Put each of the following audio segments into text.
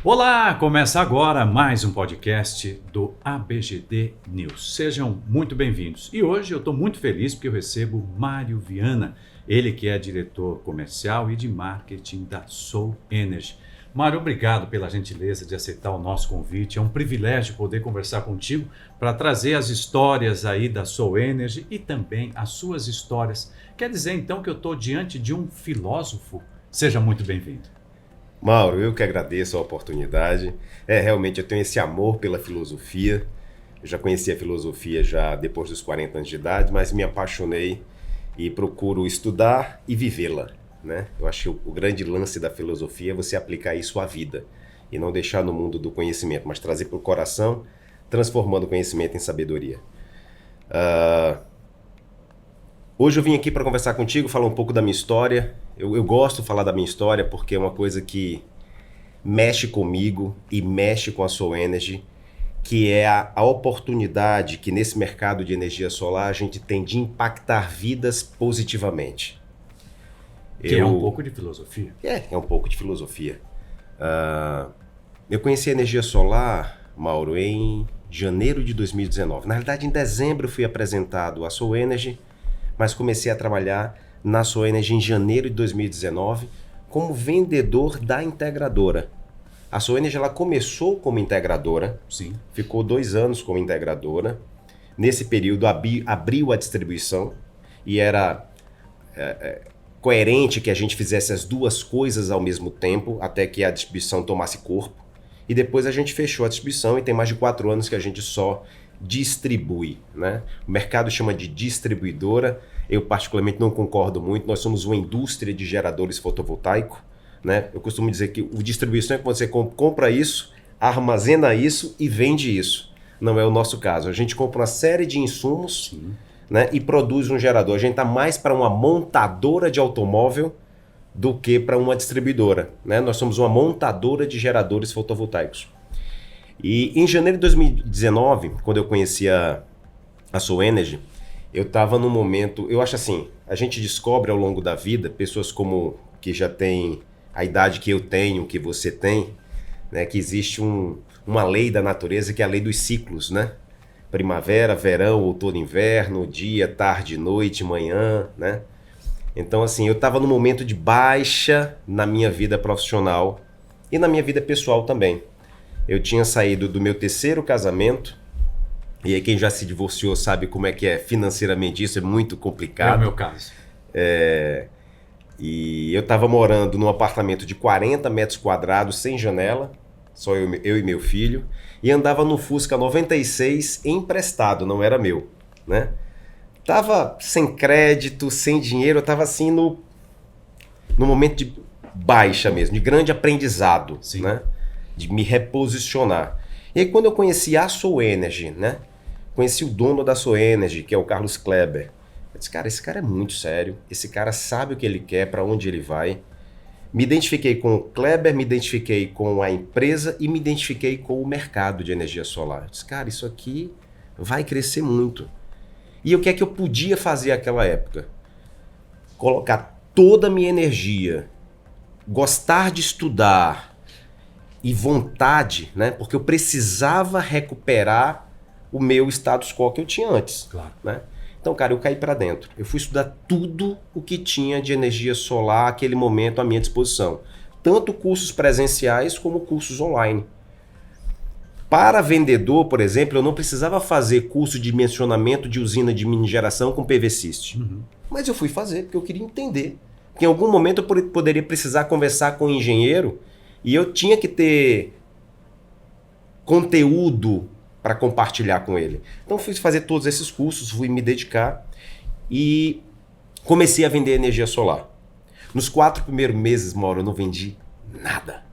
Olá, começa agora mais um podcast do ABGD News. Sejam muito bem-vindos. E hoje eu estou muito feliz porque eu recebo Mário Viana, ele que é diretor comercial e de marketing da Soul Energy. Mário, obrigado pela gentileza de aceitar o nosso convite. É um privilégio poder conversar contigo para trazer as histórias aí da Soul Energy e também as suas histórias. Quer dizer então que eu estou diante de um filósofo? Seja muito bem-vindo. Mauro, eu que agradeço a oportunidade. Realmente eu tenho esse amor pela filosofia. Eu já conheci a filosofia já depois dos 40 anos de idade, mas me apaixonei e procuro estudar e vivê-la, né? Eu acho que o grande lance da filosofia é você aplicar isso à vida e não deixar no mundo do conhecimento, mas trazer para o coração, transformando o conhecimento em sabedoria. Hoje eu vim aqui para conversar contigo, falar um pouco da minha história. Eu gosto de falar da minha história porque é uma coisa que mexe comigo e mexe com a Soul Energy, que é a oportunidade que nesse mercado de energia solar a gente tem de impactar vidas positivamente. Que é um pouco de filosofia. É um pouco de filosofia. Eu conheci a energia solar, Mauro, em janeiro de 2019. Na realidade, em dezembro eu fui apresentado à Soul Energy, mas comecei a trabalhar na Soul Energy em janeiro de 2019 como vendedor da integradora. A Soul Energy ela começou como integradora, Sim. Ficou 2 anos como integradora. Nesse período abriu a distribuição e era coerente que a gente fizesse as duas coisas ao mesmo tempo até que a distribuição tomasse corpo. E depois a gente fechou a distribuição e tem mais de 4 anos que a gente só distribui, né? O mercado chama de distribuidora. Eu particularmente não concordo muito. Nós somos uma indústria de geradores fotovoltaicos, né? Eu costumo dizer que o distribuição é que você compra isso, armazena isso e vende isso. Não é o nosso caso. A gente compra uma série de insumos, né, e produz um gerador. A gente está mais para uma montadora de automóvel do que para uma distribuidora, né? Nós somos uma montadora de geradores fotovoltaicos. E em janeiro de 2019, quando eu conheci a Soul Energy, eu estava num momento, eu acho assim, a gente descobre ao longo da vida, pessoas como que já têm a idade que eu tenho, que você tem, né, que existe uma lei da natureza que é a lei dos ciclos, né? Primavera, verão, outono, inverno, dia, tarde, noite, manhã, né? Então assim, eu estava num momento de baixa na minha vida profissional e na minha vida pessoal também. Eu tinha saído do meu 3º casamento, e aí quem já se divorciou sabe como é que é financeiramente isso, é muito complicado. É o meu caso. E eu estava morando num apartamento de 40 metros quadrados, sem janela, só eu e meu filho, e andava no Fusca 96 emprestado, não era meu, né? Tava sem crédito, sem dinheiro, eu tava assim no momento de baixa mesmo, de grande aprendizado, Sim. Né? De me reposicionar. E aí quando eu conheci a Soul Energy, né? Conheci o dono da Soul Energy, que é o Carlos Kleber. Eu disse, cara, esse cara é muito sério, esse cara sabe o que ele quer, para onde ele vai. Me identifiquei com o Kleber, me identifiquei com a empresa e me identifiquei com o mercado de energia solar. Eu disse, cara, isso aqui vai crescer muito. E o que é que eu podia fazer naquela época? Colocar toda a minha energia, gostar de estudar e vontade, né? Porque eu precisava recuperar o meu status quo que eu tinha antes. Claro. Né? Então, cara, eu caí para dentro. Eu fui estudar tudo o que tinha de energia solar naquele momento à minha disposição. Tanto cursos presenciais como cursos online. Para vendedor, por exemplo, eu não precisava fazer curso de dimensionamento de usina de mini geração com PV-Syst. Mas eu fui fazer porque eu queria entender. Porque em algum momento eu poderia precisar conversar com um engenheiro e eu tinha que ter conteúdo para compartilhar com ele. Então fui fazer todos esses cursos, fui me dedicar e comecei a vender energia solar. Nos 4 primeiros meses, Mauro, eu não vendi nada.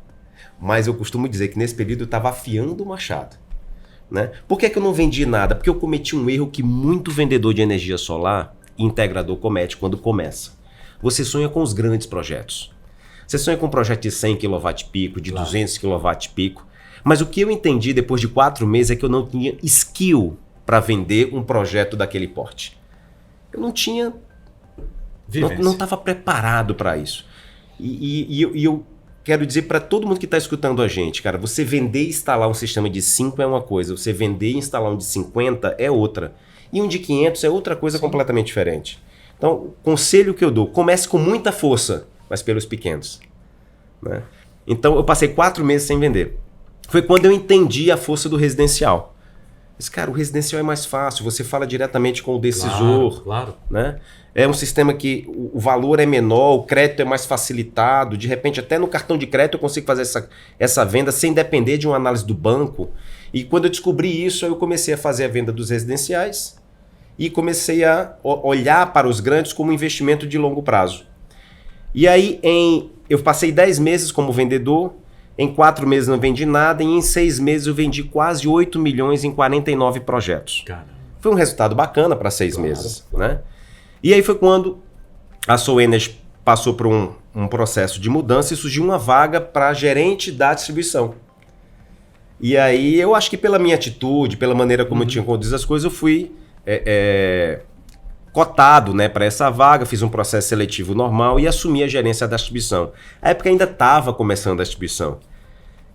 Mas eu costumo dizer que nesse período eu estava afiando o machado. Né? Por que eu não vendi nada? Porque eu cometi um erro que muito vendedor de energia solar e integrador comete quando começa. Você sonha com os grandes projetos. Você sonha com um projeto de 100 kW de 200 kW. Mas o que eu entendi depois de 4 meses é que eu não tinha skill para vender um projeto daquele porte. Eu não tinha... Não estava preparado para isso. E eu quero dizer para todo mundo que está escutando a gente, cara, você vender e instalar um sistema de 5 é uma coisa, você vender e instalar um de 50 é outra. E um de 500 é outra coisa completamente diferente. Então, o conselho que eu dou, comece com muita força, mas pelos pequenos. Né? Então, eu passei 4 meses sem vender. Foi quando eu entendi a força do residencial. Mas, cara, o residencial é mais fácil, você fala diretamente com o decisor. Claro. Né? É um sistema que o valor é menor, o crédito é mais facilitado, de repente até no cartão de crédito eu consigo fazer essa venda sem depender de uma análise do banco. E quando eu descobri isso, eu comecei a fazer a venda dos residenciais e comecei a olhar para os grandes como investimento de longo prazo. E aí eu passei 10 meses como vendedor, em 4 meses não vendi nada e em 6 meses eu vendi quase 8 milhões em 49 projetos. Caramba. Foi um resultado bacana para 6 meses. Claro. Né? E aí foi quando a Soul Energy passou por um processo de mudança e surgiu uma vaga para gerente da distribuição. E aí eu acho que pela minha atitude, pela maneira como eu tinha conduzido as coisas, eu fui cotado, né, para essa vaga, fiz um processo seletivo normal e assumi a gerência da distribuição. Na época ainda estava começando a distribuição.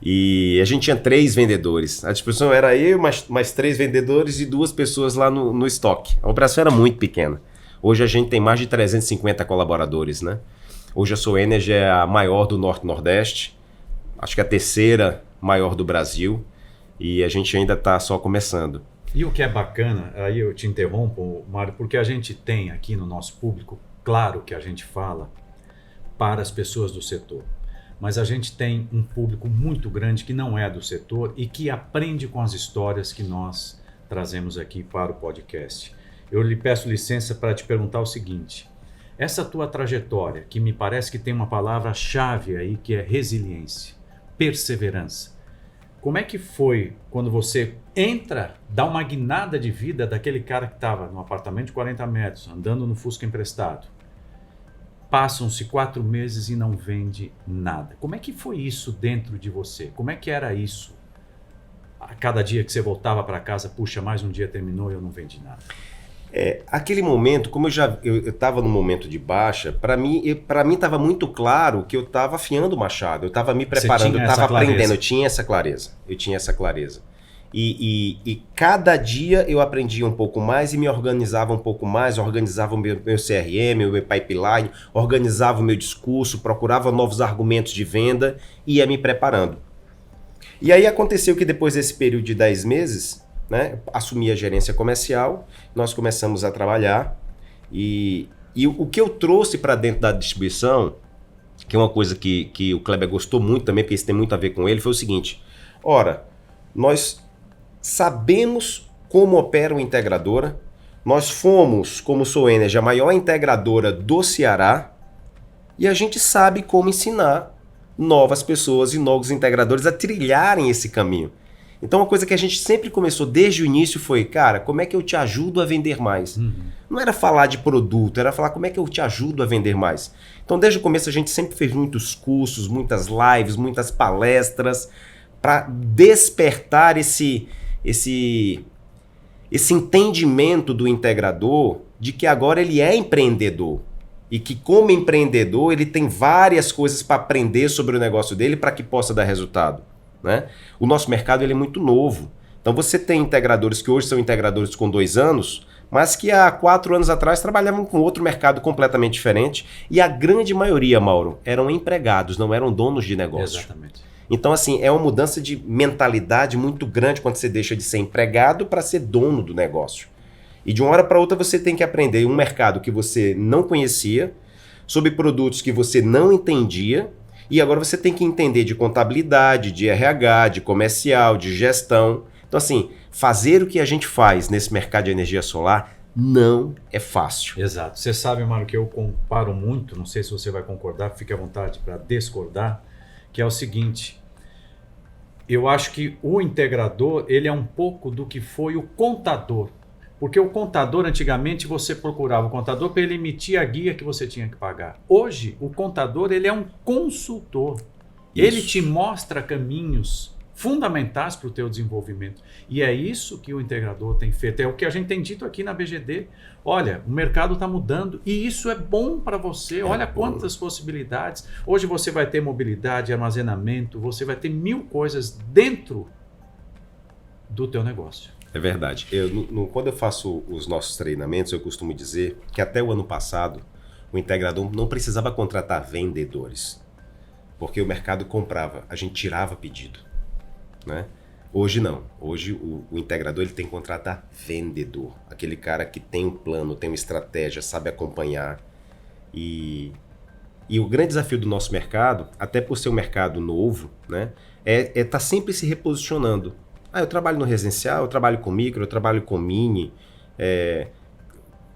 E a gente tinha 3 vendedores. A distribuição era eu, mais 3 vendedores e 2 pessoas lá no estoque. A operação era muito pequena. Hoje a gente tem mais de 350 colaboradores, né? Hoje a Soul Energy é a maior do Norte-Nordeste, acho que a 3ª maior do Brasil, e a gente ainda está só começando. E o que é bacana, aí eu te interrompo, Mário, porque a gente tem aqui no nosso público, claro que a gente fala para as pessoas do setor, mas a gente tem um público muito grande que não é do setor e que aprende com as histórias que nós trazemos aqui para o podcast. Eu lhe peço licença para te perguntar o seguinte: essa tua trajetória, que me parece que tem uma palavra-chave aí, que é resiliência, perseverança. Como é que foi quando você entra, dá uma guinada de vida daquele cara que estava no apartamento de 40 metros, andando no Fusca emprestado? Passam-se 4 meses e não vende nada. Como é que foi isso dentro de você? Como é que era isso? A cada dia que você voltava para casa, puxa, mais um dia terminou e eu não vendi nada. Aquele momento, como eu estava num momento de baixa, para mim estava muito claro que eu estava afiando o machado, eu estava me preparando, eu estava aprendendo, eu tinha essa clareza. E cada dia eu aprendia um pouco mais e me organizava um pouco mais, organizava o meu CRM, o meu pipeline, organizava o meu discurso, procurava novos argumentos de venda e ia me preparando. E aí aconteceu que depois desse período de 10 meses... Né? Assumi a gerência comercial, nós começamos a trabalhar e o que eu trouxe para dentro da distribuição, que é uma coisa que o Kleber gostou muito também, porque isso tem muito a ver com ele, foi o seguinte: ora, nós sabemos como opera uma integradora, nós fomos, como Soul Energy, a maior integradora do Ceará e a gente sabe como ensinar novas pessoas e novos integradores a trilharem esse caminho. Então, uma coisa que a gente sempre começou desde o início foi, cara, como é que eu te ajudo a vender mais? Não era falar de produto, era falar como é que eu te ajudo a vender mais. Então, desde o começo, a gente sempre fez muitos cursos, muitas lives, muitas palestras para despertar esse entendimento do integrador de que agora ele é empreendedor. E que, como empreendedor, ele tem várias coisas para aprender sobre o negócio dele para que possa dar resultado. Né? O nosso mercado ele é muito novo. Então você tem integradores que hoje são integradores com 2 anos, mas que há 4 anos atrás trabalhavam com outro mercado completamente diferente. E a grande maioria, Mauro, eram empregados, não eram donos de negócio. Exatamente. Então, assim, é uma mudança de mentalidade muito grande quando você deixa de ser empregado para ser dono do negócio. E de uma hora para outra você tem que aprender um mercado que você não conhecia, sobre produtos que você não entendia. E agora você tem que entender de contabilidade, de RH, de comercial, de gestão. Então, assim, fazer o que a gente faz nesse mercado de energia solar não é fácil. Exato. Você sabe, Mário, que eu comparo muito, não sei se você vai concordar, fique à vontade para discordar, que é o seguinte: eu acho que o integrador, ele é um pouco do que foi o contador. Porque o contador, antigamente, você procurava o contador para ele emitir a guia que você tinha que pagar. Hoje, o contador, ele é um consultor. Isso. Ele te mostra caminhos fundamentais para o teu desenvolvimento. E é isso que o integrador tem feito. É o que a gente tem dito aqui na BGD. Olha, o mercado está mudando e isso é bom para você. Olha quantas possibilidades. Hoje você vai ter mobilidade, armazenamento, você vai ter 1000 coisas dentro do teu negócio. É verdade. Quando eu faço os nossos treinamentos, eu costumo dizer que até o ano passado, o integrador não precisava contratar vendedores, porque o mercado comprava, a gente tirava pedido, né? Hoje não. Hoje o integrador ele tem que contratar vendedor, aquele cara que tem um plano, tem uma estratégia, sabe acompanhar. E o grande desafio do nosso mercado, até por ser um mercado novo, né, é estar sempre se reposicionando. Eu trabalho no residencial, eu trabalho com micro, eu trabalho com mini.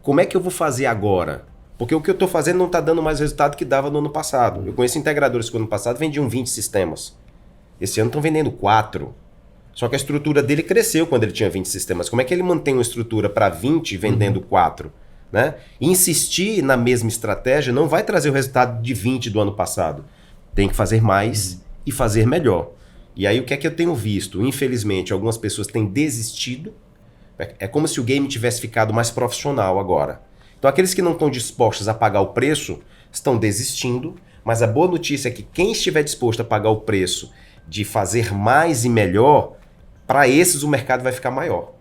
Como é que eu vou fazer agora? Porque o que eu estou fazendo não está dando mais resultado que dava no ano passado. Eu conheço integradores que no ano passado vendiam 20 sistemas. Esse ano estão vendendo 4. Só que a estrutura dele cresceu quando ele tinha 20 sistemas. Como é que ele mantém uma estrutura para 20 vendendo 4? Né? Insistir na mesma estratégia não vai trazer o resultado de 20 do ano passado. Tem que fazer mais e fazer melhor. E aí o que é que eu tenho visto? Infelizmente, algumas pessoas têm desistido. É como se o game tivesse ficado mais profissional agora. Então aqueles que não estão dispostos a pagar o preço estão desistindo, mas a boa notícia é que quem estiver disposto a pagar o preço de fazer mais e melhor, para esses o mercado vai ficar maior.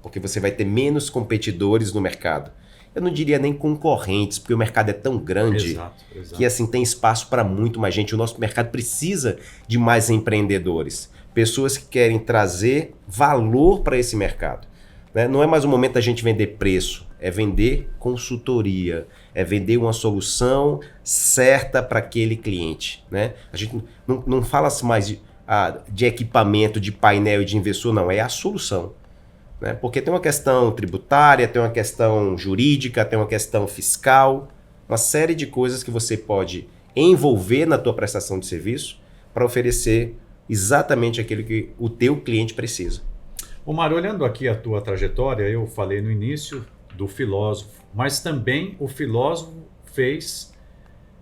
Porque você vai ter menos competidores no mercado. Eu não diria nem concorrentes, porque o mercado é tão grande que assim tem espaço para muito mais gente. O nosso mercado precisa de mais empreendedores, pessoas que querem trazer valor para esse mercado. Né? Não é mais o momento da gente vender preço, é vender consultoria, é vender uma solução certa para aquele cliente. Né? A gente não fala mais de equipamento, de painel e de inversor, não, é a solução. Né? Porque tem uma questão tributária, tem uma questão jurídica, tem uma questão fiscal, uma série de coisas que você pode envolver na tua prestação de serviço para oferecer exatamente aquilo que o teu cliente precisa. Mário, olhando aqui a tua trajetória, eu falei no início do filósofo, mas também o filósofo fez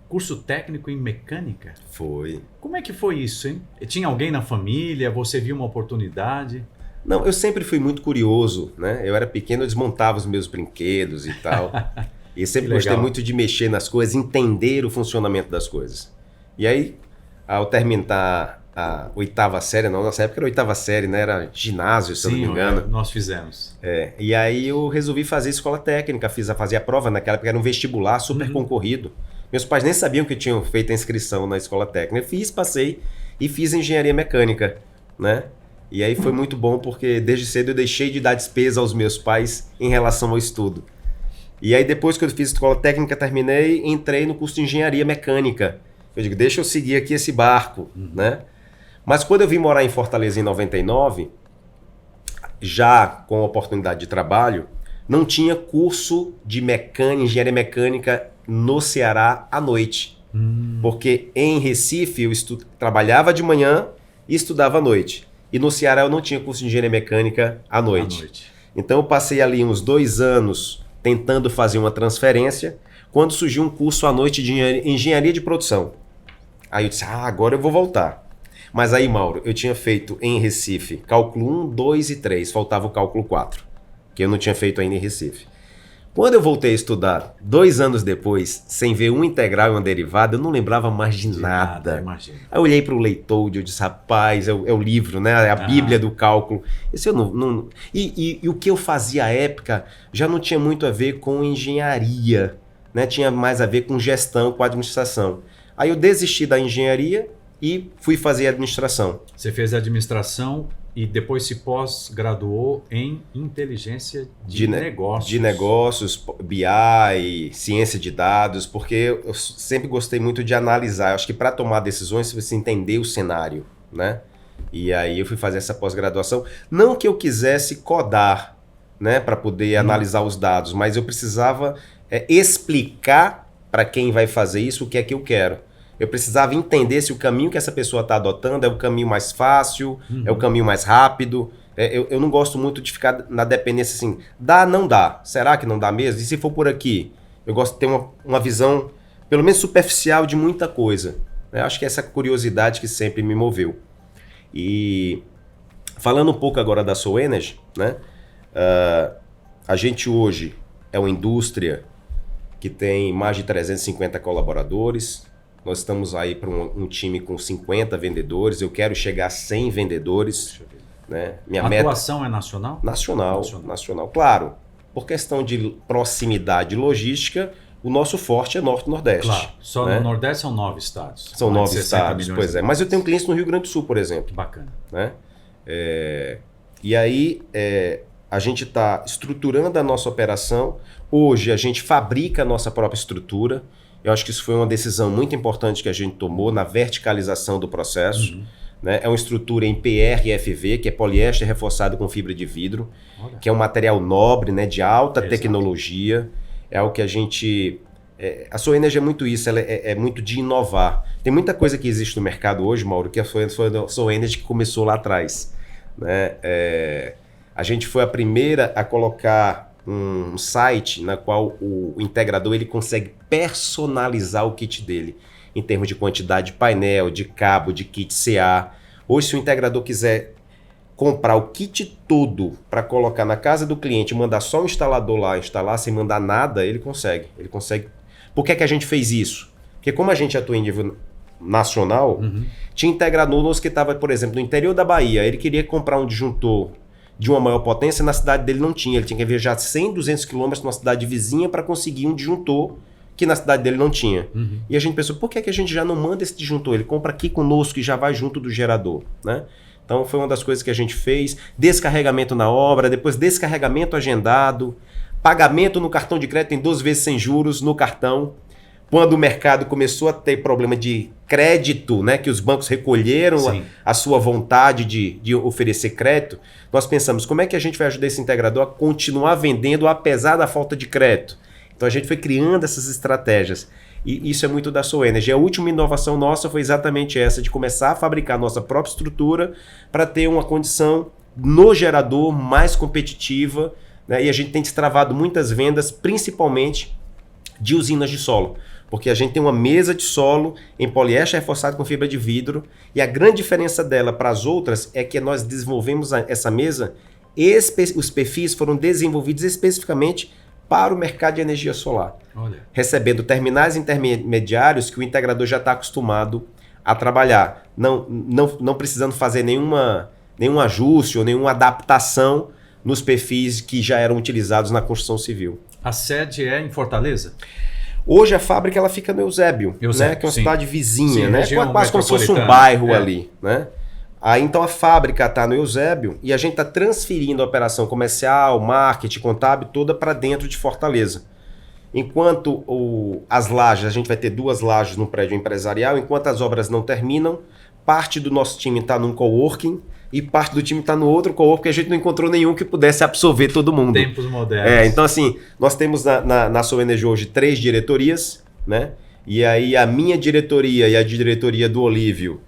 curso técnico em mecânica. Foi. Como é que foi isso, hein? Tinha alguém na família, você viu uma oportunidade? Não, eu sempre fui muito curioso, né? Eu era pequeno, eu desmontava os meus brinquedos e tal. E sempre gostei muito de mexer nas coisas, entender o funcionamento das coisas. E aí, ao terminar a 8ª série, não, nossa época era 8ª série, né? Era ginásio, se eu não me engano. Nós fizemos. E aí eu resolvi fazer escola técnica, fazia a prova naquela época, era um vestibular super concorrido. Meus pais nem sabiam que eu tinha feito a inscrição na escola técnica. Eu passei e fiz engenharia mecânica, né? E aí foi muito bom porque desde cedo eu deixei de dar despesa aos meus pais em relação ao estudo. E aí depois que eu fiz escola técnica, terminei, entrei no curso de engenharia mecânica. Eu digo, deixa eu seguir aqui esse barco, né? Mas quando eu vim morar em Fortaleza em 99, já com a oportunidade de trabalho, não tinha curso de engenharia mecânica no Ceará à noite. Porque em Recife eu trabalhava de manhã e estudava à noite. E no Ceará eu não tinha curso de engenharia mecânica à noite. Então eu passei ali uns 2 anos tentando fazer uma transferência, quando surgiu um curso à noite de engenharia de produção. Aí eu disse, agora eu vou voltar. Mas aí, Mauro, eu tinha feito em Recife cálculo 1, 2 e 3, faltava o cálculo 4, que eu não tinha feito ainda em Recife. Quando eu voltei a estudar, 2 anos depois, sem ver um integral e uma derivada, eu não lembrava mais de nada. Aí eu olhei para o Leitoldi, eu disse, rapaz, é o livro, né? É a Bíblia do cálculo. Esse eu não... E o que eu fazia à época já não tinha muito a ver com engenharia, né? Tinha mais a ver com gestão, com administração. Aí eu desisti da engenharia e fui fazer administração. Você fez administração e depois se pós-graduou em inteligência de negócios. De negócios, BI, ciência de dados, porque eu sempre gostei muito de analisar. Eu acho que para tomar decisões, você precisa entender o cenário, né? E aí eu fui fazer essa pós-graduação. Não que eu quisesse codar, né, para poder analisar os dados, mas eu precisava explicar para quem vai fazer isso o que é que eu quero. Eu precisava entender se o caminho que essa pessoa está adotando é o caminho mais fácil, é o caminho mais rápido. Eu não gosto muito de ficar na dependência assim, dá, não dá. Será que não dá mesmo? E se for por aqui? Eu gosto de ter uma visão, pelo menos superficial, de muita coisa. Eu acho que é essa curiosidade que sempre me moveu. E falando um pouco agora da Soul Energy, né? A gente hoje é uma indústria que tem mais de 350 colaboradores. Nós estamos aí para um time com 50 vendedores. Eu quero chegar a 100 vendedores. Né? A atuação é nacional? Nacional. Claro, por questão de proximidade e logística, o nosso forte é Norte e Nordeste. Claro, só né? no Nordeste são 9 estados. São 9 estados, pois é. Mas eu tenho clientes no Rio Grande do Sul, por exemplo. Bacana. Né? E aí, a gente está estruturando a nossa operação. Hoje, a gente fabrica a nossa própria estrutura. Eu acho que isso foi uma decisão muito importante que a gente tomou na verticalização do processo. Uhum. Né? É uma estrutura em PR e FV, que é poliéster reforçado com fibra de vidro, que é um material nobre, né? De alta tecnologia. É algo que a gente... a Soul Energy é muito isso, ela é muito de inovar. Tem muita coisa que existe no mercado hoje, Mauro, que foi a Soul Energy que começou lá atrás. Né? A gente foi a primeira a colocar um site na qual o integrador ele consegue personalizar o kit dele, em termos de quantidade de painel, de cabo, de kit CA. Hoje, se o integrador quiser comprar o kit todo para colocar na casa do cliente e mandar só o instalador lá instalar sem mandar nada, ele consegue. Por que a gente fez isso? Porque como a gente atua em nível nacional, tinha integradores que estava, por exemplo, no interior da Bahia, ele queria comprar um disjuntor de uma maior potência, na cidade dele não tinha. Ele tinha que viajar 100, 200 quilômetros numa cidade vizinha para conseguir um disjuntor que na cidade dele não tinha. E a gente pensou, por que a gente já não manda esse disjuntor? Ele compra aqui conosco e já vai junto do gerador, né? Então foi uma das coisas que a gente fez. Descarregamento na obra, depois descarregamento agendado, pagamento no cartão de crédito em 12 vezes sem juros no cartão. Quando o mercado começou a ter problema de crédito, né, que os bancos recolheram a sua vontade de oferecer crédito, nós pensamos, como é que a gente vai ajudar esse integrador a continuar vendendo apesar da falta de crédito? Então a gente foi criando essas estratégias. E isso é muito da Soul Energy. A última inovação nossa foi exatamente essa, de começar a fabricar nossa própria estrutura para ter uma condição no gerador mais competitiva, né? E a gente tem destravado muitas vendas, principalmente de usinas de solo. Porque a gente tem uma mesa de solo em poliéster reforçado com fibra de vidro, e a grande diferença dela para as outras é que nós desenvolvemos essa mesa, os perfis foram desenvolvidos especificamente para o mercado de energia solar. Olha. Recebendo terminais intermediários que o integrador já está acostumado a trabalhar, não precisando fazer nenhum ajuste ou nenhuma adaptação nos perfis que já eram utilizados na construção civil. A sede é em Fortaleza? Hoje a fábrica ela fica no Eusébio, né? Que é uma cidade vizinha, né? Quase como se fosse um bairro ali, né? Aí então a fábrica está no Eusébio e a gente está transferindo a operação comercial, marketing, contábil toda para dentro de Fortaleza. Enquanto as lajes, a gente vai ter 2 lajes no prédio empresarial, enquanto as obras não terminam, parte do nosso time está num coworking e parte do time está no outro coworking, porque a gente não encontrou nenhum que pudesse absorver todo mundo. Tempos modernos. Então assim, nós temos na Soul Energy hoje 3 diretorias, né? E aí a minha diretoria e a diretoria do Olívio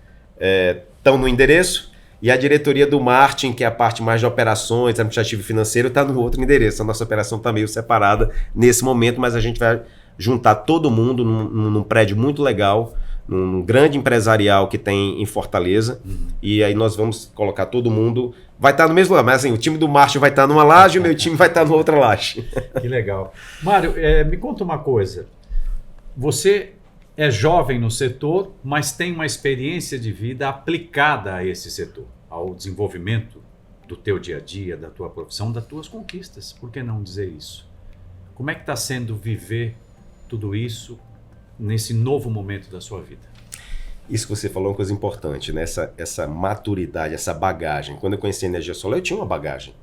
estão no endereço, e a diretoria do Martin, que é a parte mais de operações, administrativo e financeiro, está no outro endereço. A nossa operação está meio separada nesse momento, mas a gente vai juntar todo mundo num prédio muito legal, num grande empresarial que tem em Fortaleza, e aí nós vamos colocar todo mundo, vai estar no mesmo lugar, mas assim, o time do Martin vai estar numa laje e o meu time vai estar na outra laje. Que legal. Mário, me conta uma coisa. Você é jovem no setor, mas tem uma experiência de vida aplicada a esse setor, ao desenvolvimento do teu dia a dia, da tua profissão, das tuas conquistas. Por que não dizer isso? Como é que está sendo viver tudo isso nesse novo momento da sua vida? Isso que você falou é uma coisa importante, né? Essa maturidade, essa bagagem. Quando eu conheci a energia solar, eu tinha uma bagagem.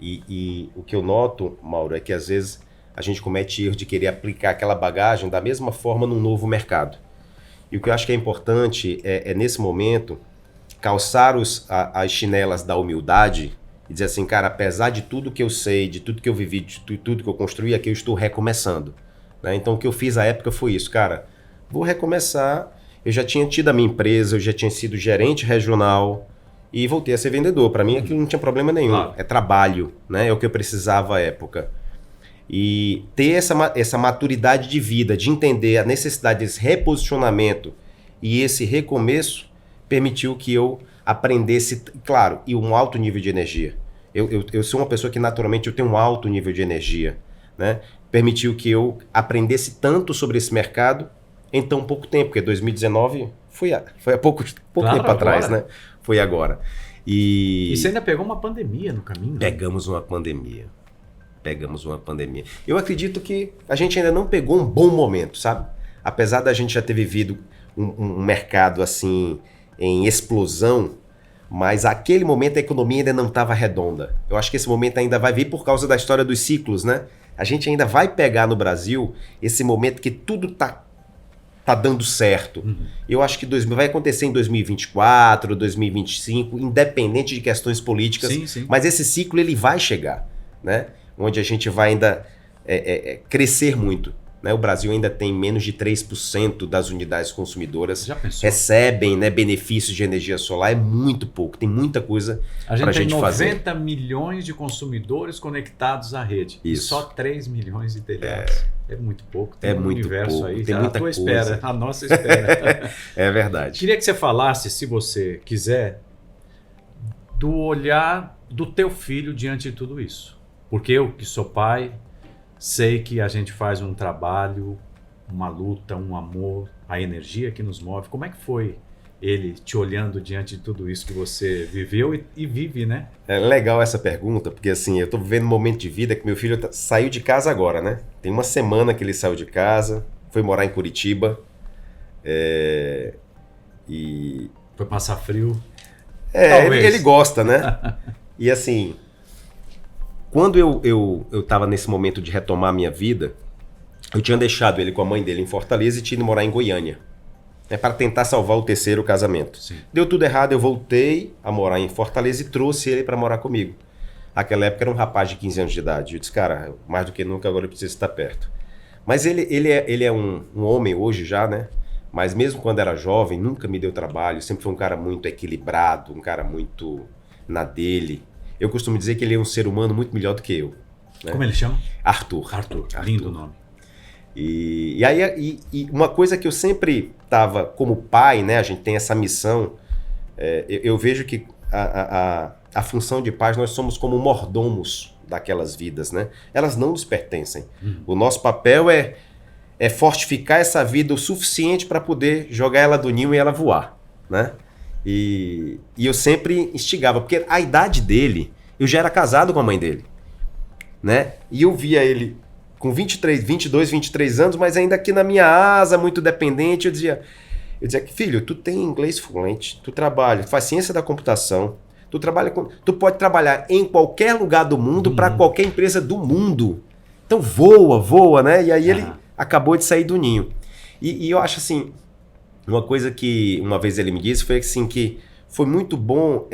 E o que eu noto, Mauro, é que às vezes a gente comete erro de querer aplicar aquela bagagem da mesma forma num novo mercado. E o que eu acho que é importante é nesse momento, calçar as chinelas da humildade e dizer assim, cara, apesar de tudo que eu sei, de tudo que eu vivi, de tudo que eu construí, aqui eu estou recomeçando. Né? Então o que eu fiz à época foi isso, cara, vou recomeçar. Eu já tinha tido a minha empresa, eu já tinha sido gerente regional e voltei a ser vendedor. Para mim aquilo não tinha problema nenhum, é trabalho, né? É o que eu precisava à época. E ter essa maturidade de vida, de entender a necessidade desse reposicionamento e esse recomeço, permitiu que eu aprendesse, claro, e um alto nível de energia. Eu sou uma pessoa que naturalmente eu tenho um alto nível de energia, né? Permitiu que eu aprendesse tanto sobre esse mercado em tão pouco tempo, porque 2019 foi há pouco Claro, tempo atrás, agora. né? Foi agora. E você ainda pegou uma pandemia no caminho, né? Pegamos uma pandemia. Eu acredito que a gente ainda não pegou um bom momento, sabe? Apesar da gente já ter vivido um mercado assim em explosão, mas aquele momento a economia ainda não estava redonda. Eu acho que esse momento ainda vai vir por causa da história dos ciclos, né? A gente ainda vai pegar no Brasil esse momento que tudo tá dando certo. Eu acho que vai acontecer em 2024, 2025, independente de questões políticas, Sim. mas esse ciclo ele vai chegar, né? Onde a gente vai ainda crescer muito. Né? O Brasil ainda tem menos de 3% das unidades consumidoras Já pensou? recebem, né, benefícios de energia solar. É muito pouco, tem muita coisa A gente para a tem gente 90 fazer. milhões de consumidores conectados à rede. E Isso. só 3 milhões de telhados. É muito pouco. Tem um muito universo pouco, aí. tem A muita tua coisa. espera, a nossa espera. É verdade. Queria que você falasse, se você quiser, do olhar do teu filho diante de tudo isso. Porque eu, que sou pai, sei que a gente faz um trabalho, uma luta, um amor, a energia que nos move. Como é que foi ele te olhando diante de tudo isso que você viveu e vive, né? É legal essa pergunta, porque assim, eu tô vivendo um momento de vida que meu filho saiu de casa agora, né? Tem uma semana que ele saiu de casa, foi morar em Curitiba. E Foi passar frio. Talvez. ele gosta, né? E assim, quando eu tava nesse momento de retomar a minha vida, eu tinha deixado ele com a mãe dele em Fortaleza e tinha ido morar em Goiânia, né, para tentar salvar o terceiro casamento. Sim. Deu tudo errado, eu voltei a morar em Fortaleza e trouxe ele para morar comigo. Naquela época era um rapaz de 15 anos de idade. Eu disse, cara, mais do que nunca agora eu preciso estar perto. Mas ele é um homem hoje já, né? Mas mesmo quando era jovem, nunca me deu trabalho. Sempre foi um cara muito equilibrado, um cara muito na dele. Eu costumo dizer que ele é um ser humano muito melhor do que eu. Né? Como ele chama? Arthur. Lindo nome. E aí uma coisa que eu sempre estava como pai, né? A gente tem essa missão. Eu vejo que a função de pais, nós somos como mordomos daquelas vidas, né? Elas não nos pertencem. O nosso papel é fortificar essa vida o suficiente para poder jogar ela do ninho e ela voar, né? E eu sempre instigava, porque a idade dele, eu já era casado com a mãe dele, né? E eu via ele com 22, 23 anos, mas ainda aqui na minha asa, muito dependente. Eu dizia, filho, tu tem inglês fluente, tu trabalha, faz ciência da computação, tu pode trabalhar em qualquer lugar do mundo para qualquer empresa do mundo. Então voa, né? E aí ele acabou de sair do ninho. E eu acho assim, uma coisa que uma vez ele me disse foi assim, que foi muito bom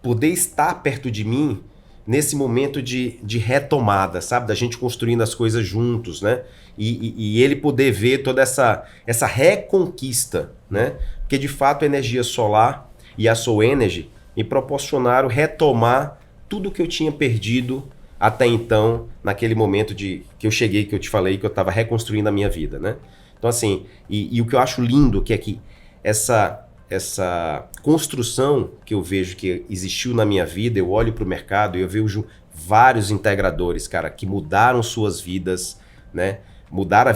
poder estar perto de mim nesse momento de retomada, sabe? Da gente construindo as coisas juntos, né? E ele poder ver toda essa reconquista, né? Porque de fato a energia solar e a Soul Energy me proporcionaram retomar tudo que eu tinha perdido até então, naquele momento que eu cheguei, que eu te falei, que eu estava reconstruindo a minha vida, né? Então assim, e o que eu acho lindo que é que essa construção que eu vejo que existiu na minha vida, eu olho para o mercado e eu vejo vários integradores, cara, que mudaram suas vidas, né? Mudaram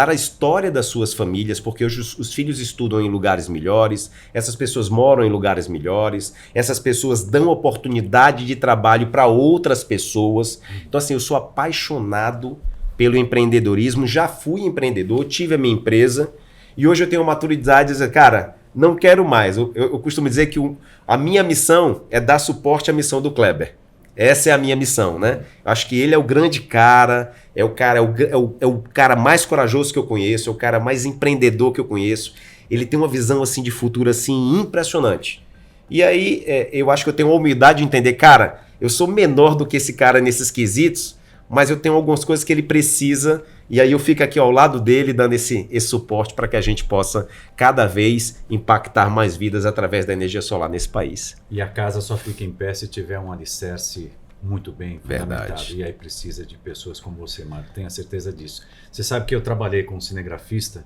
a história das suas famílias, porque hoje os filhos estudam em lugares melhores, essas pessoas moram em lugares melhores, essas pessoas dão oportunidade de trabalho para outras pessoas. Então assim, eu sou apaixonado pelo empreendedorismo, já fui empreendedor, tive a minha empresa e hoje eu tenho uma maturidade de dizer, cara, não quero mais. Eu costumo dizer que a minha missão é dar suporte à missão do Kleber. Essa é a minha missão, né? Eu acho que ele é o grande cara, é o cara mais corajoso que eu conheço, é o cara mais empreendedor que eu conheço. Ele tem uma visão assim de futuro assim impressionante. E aí eu acho que eu tenho a humildade de entender, cara, eu sou menor do que esse cara nesses quesitos, mas eu tenho algumas coisas que ele precisa, e aí eu fico aqui ao lado dele dando esse suporte para que a gente possa cada vez impactar mais vidas através da energia solar nesse país. E a casa só fica em pé se tiver um alicerce muito bem fundamentado. Verdade. E aí precisa de pessoas como você, Mário, tenha certeza disso. Você sabe que eu trabalhei com um cinegrafista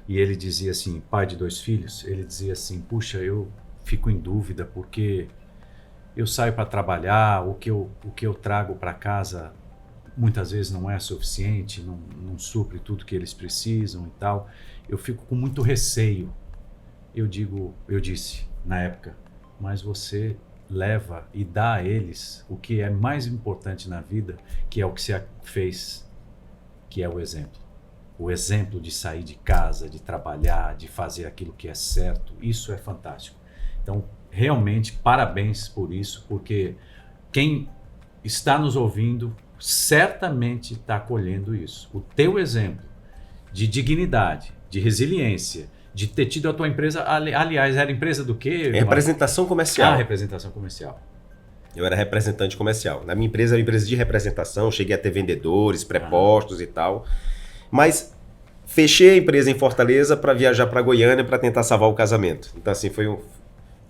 e ele dizia assim, pai de 2 filhos, ele dizia assim, puxa, eu fico em dúvida porque eu saio para trabalhar, o que eu trago para casa muitas vezes não é suficiente, não supre tudo que eles precisam e tal. Eu fico com muito receio. Eu disse na época, mas você leva e dá a eles o que é mais importante na vida, que é o que você fez, que é o exemplo. O exemplo de sair de casa, de trabalhar, de fazer aquilo que é certo. Isso é fantástico. Então, realmente, parabéns por isso, porque quem está nos ouvindo certamente está colhendo isso. O teu exemplo de dignidade, de resiliência, de ter tido a tua empresa, aliás, era empresa do quê? Representação comercial. Representação comercial. Eu era representante comercial. Na minha empresa, era uma empresa de representação, cheguei a ter vendedores, prepostos e tal. Mas fechei a empresa em Fortaleza para viajar para Goiânia para tentar salvar o casamento. Então, assim, foi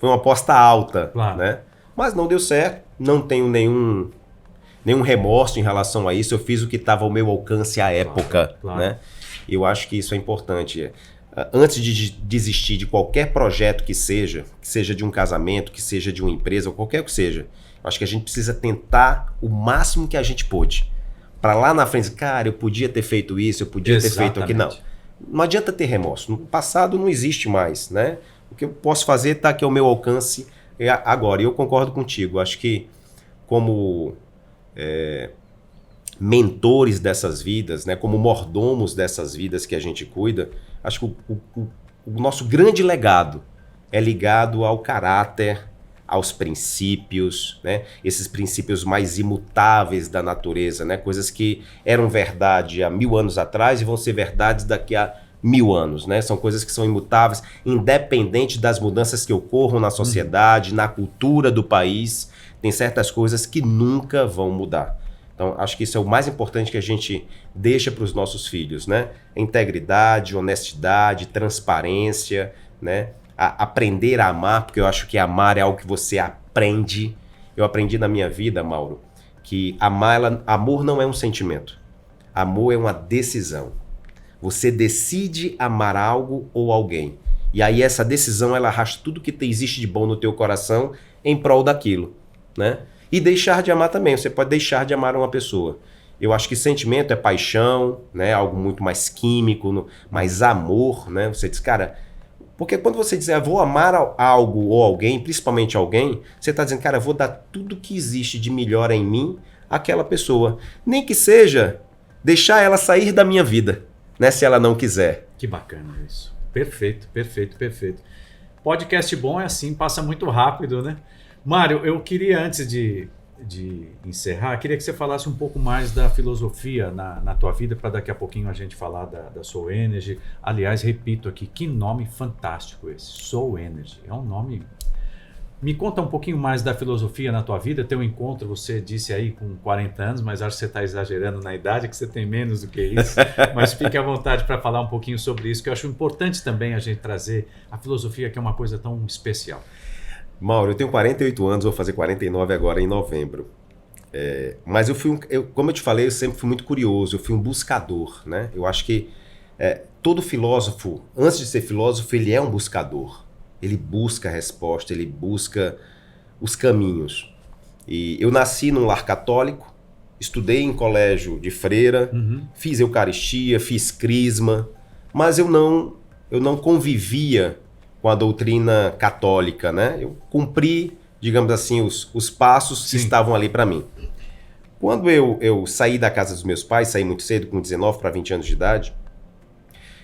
uma aposta alta, claro, né? Mas não deu certo, não tenho nenhum remorso em relação a isso. Eu fiz o que estava ao meu alcance à época, claro. Né? Eu acho que isso é importante. Antes de desistir de qualquer projeto que seja de um casamento, que seja de uma empresa, ou qualquer que seja, acho que a gente precisa tentar o máximo que a gente pôde. Para lá na frente, cara, eu podia ter feito isso, eu podia ter feito aquilo. Não adianta ter remorso. No passado não existe mais, né? O que eu posso fazer está aqui ao meu alcance agora. E eu concordo contigo. Acho que como mentores dessas vidas, né? Como mordomos dessas vidas que a gente cuida, acho que o nosso grande legado é ligado ao caráter, aos princípios, né? Esses princípios mais imutáveis da natureza, né? Coisas que eram verdade há 1000 anos atrás e vão ser verdades daqui a 1000 anos, né? São coisas que são imutáveis, independente das mudanças que ocorram na sociedade, na cultura do país. Tem certas coisas que nunca vão mudar. Então, acho que isso é o mais importante que a gente deixa para os nossos filhos, né? Integridade, honestidade, transparência, né? Aprender a amar, porque eu acho que amar é algo que você aprende. Eu aprendi na minha vida, Mauro, que amor não é um sentimento. Amor é uma decisão. Você decide amar algo ou alguém. E aí essa decisão, ela arrasta tudo que existe de bom no teu coração em prol daquilo, né? E deixar de amar também. Você pode deixar de amar uma pessoa. Eu acho que sentimento é paixão, né? Algo muito mais químico, mais amor, né? Você diz, cara... Porque quando você diz, vou amar algo ou alguém, principalmente alguém, você está dizendo, cara, vou dar tudo que existe de melhor em mim àquela pessoa. Nem que seja deixar ela sair da minha vida, né? Se ela não quiser. Que bacana isso. Perfeito, perfeito, perfeito. Podcast bom é assim, passa muito rápido, né? Mário, eu queria, antes de encerrar, queria que você falasse um pouco mais da filosofia na tua vida, para daqui a pouquinho a gente falar da Soul Energy. Aliás, repito aqui, que nome fantástico esse, Soul Energy. É um nome... Me conta um pouquinho mais da filosofia na tua vida. Teu encontro, você disse aí com 40 anos, mas acho que você está exagerando na idade, que você tem menos do que isso. Mas fique à vontade para falar um pouquinho sobre isso, que eu acho importante também a gente trazer a filosofia, que é uma coisa tão especial. Mauro, eu tenho 48 anos, vou fazer 49 agora em novembro. Mas como eu te falei, eu sempre fui muito curioso, eu fui um buscador, né? Eu acho que todo filósofo, antes de ser filósofo, ele é um buscador. Ele busca a resposta, ele busca os caminhos. E eu nasci num lar católico, estudei em colégio de freira, fiz eucaristia, fiz crisma, mas eu não convivia com a doutrina católica, né? Eu cumpri, digamos assim, os passos que estavam ali para mim. Quando eu saí da casa dos meus pais, saí muito cedo, com 19 para 20 anos de idade,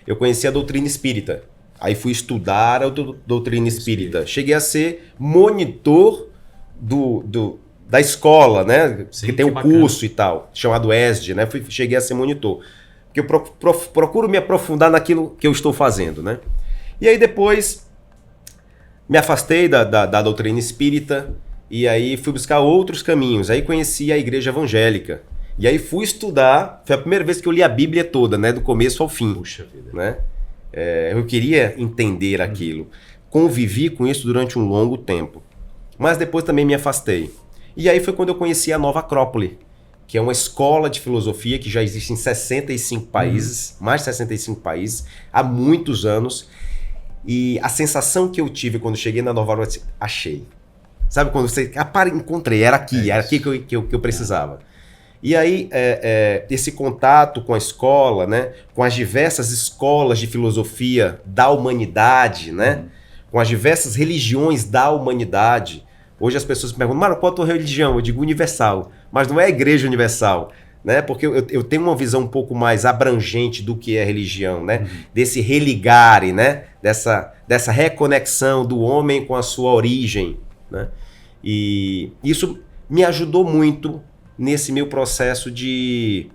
eu conheci a doutrina espírita. Aí fui estudar a doutrina espírita. Cheguei a ser monitor da escola, né? Sim, que tem um curso e tal, chamado ESD, né? Cheguei a ser monitor. Porque eu procuro me aprofundar naquilo que eu estou fazendo, né? E aí depois me afastei da doutrina espírita e aí fui buscar outros caminhos. Aí conheci a igreja evangélica. E aí fui estudar, foi a primeira vez que eu li a Bíblia toda, né? Do começo ao fim. Puxa vida. Né? Eu queria entender aquilo. Convivi com isso durante um longo tempo. Mas depois também me afastei. E aí foi quando eu conheci a Nova Acrópole, que é uma escola de filosofia que já existe em 65 países, mais de 65 países, há muitos anos. E a sensação que eu tive quando cheguei na Nova York, achei. Sabe quando você... encontrei, era aqui que eu precisava. E aí, esse contato com a escola, né? Com as diversas escolas de filosofia da humanidade, né? Com as diversas religiões da humanidade. Hoje as pessoas me perguntam, mano, qual a tua religião? Eu digo universal, mas não é a igreja universal, né? Porque eu tenho uma visão um pouco mais abrangente do que é religião, né? Desse religare, né? Dessa reconexão do homem com a sua origem, né? E isso me ajudou muito nesse meu processo de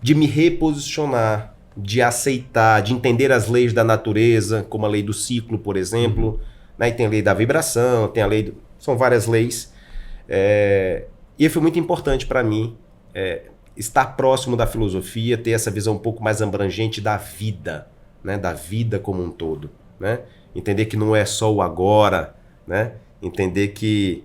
me reposicionar, de aceitar, de entender as leis da natureza, como a lei do ciclo, por exemplo, né? E tem a lei da vibração, tem a lei... São várias leis. E foi muito importante para mim estar próximo da filosofia, ter essa visão um pouco mais abrangente da vida, né? Da vida como um todo, né? Entender que não é só o agora, né? Entender que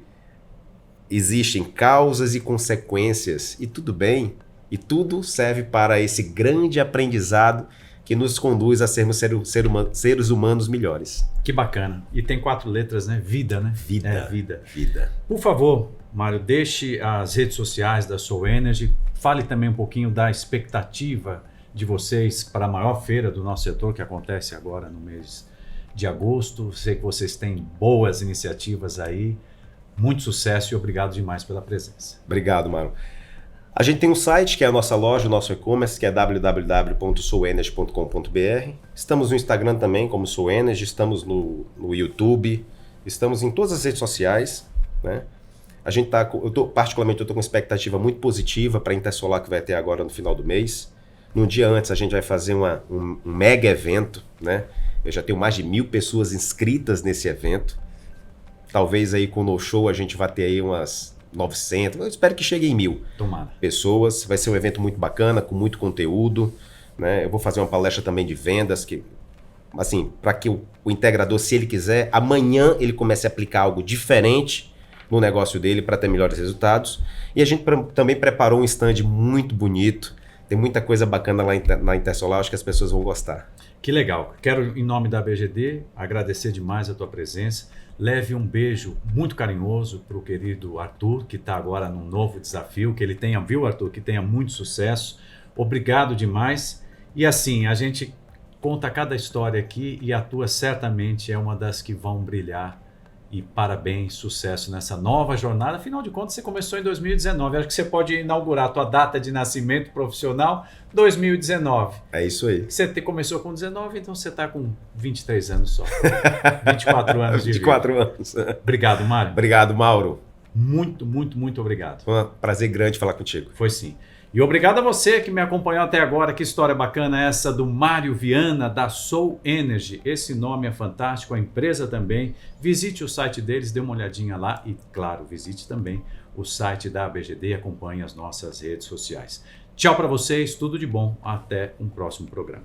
existem causas e consequências, e tudo bem, e tudo serve para esse grande aprendizado que nos conduz a sermos seres humanos melhores. Que bacana. E tem 4 letras, né? Vida, né? Vida. Vida. Por favor, Mário, deixe as redes sociais da Soul Energy. Fale também um pouquinho da expectativa de vocês para a maior feira do nosso setor, que acontece agora no mês de agosto. Sei que vocês têm boas iniciativas aí. Muito sucesso e obrigado demais pela presença. Obrigado, Mário. A gente tem um site, que é a nossa loja, o nosso e-commerce, que é www.soulenergy.com.br. Estamos no Instagram também, como Soul Energy, estamos no YouTube, estamos em todas as redes sociais, né? A gente particularmente, eu estou com uma expectativa muito positiva para a Intersolar, que vai ter agora no final do mês. No dia antes, a gente vai fazer um mega evento, né? Eu já tenho mais de 1.000 pessoas inscritas nesse evento. Talvez aí com o No Show a gente vai ter aí umas 900, eu espero que chegue em 1.000 pessoas. Vai ser um evento muito bacana, com muito conteúdo, né? Eu vou fazer uma palestra também de vendas, assim, para que o integrador, se ele quiser, amanhã ele comece a aplicar algo diferente no negócio dele para ter melhores resultados. E a gente também preparou um stand muito bonito, tem muita coisa bacana lá na Intersolar, acho que as pessoas vão gostar. Que legal. Quero, em nome da ABGD, agradecer demais a tua presença. Leve um beijo muito carinhoso para o querido Arthur, que está agora num novo desafio, que ele tenha, viu, Arthur, que tenha muito sucesso. Obrigado demais. E assim, a gente conta cada história aqui e a tua certamente é uma das que vão brilhar. E parabéns, sucesso nessa nova jornada. Afinal de contas, você começou em 2019. Acho que você pode inaugurar a tua data de nascimento profissional 2019. É isso aí. Você começou com 19, então você está com 23 anos só. 24 anos de 24 vida. anos. Obrigado, Mário. Obrigado, Mauro. Muito, muito, muito obrigado. Foi um prazer grande falar contigo. Foi sim. E obrigado a você que me acompanhou até agora. Que história bacana essa do Mário Viana, da Soul Energy. Esse nome é fantástico, a empresa também. Visite o site deles, dê uma olhadinha lá e, claro, visite também o site da ABGD e acompanhe as nossas redes sociais. Tchau para vocês, tudo de bom. Até um próximo programa.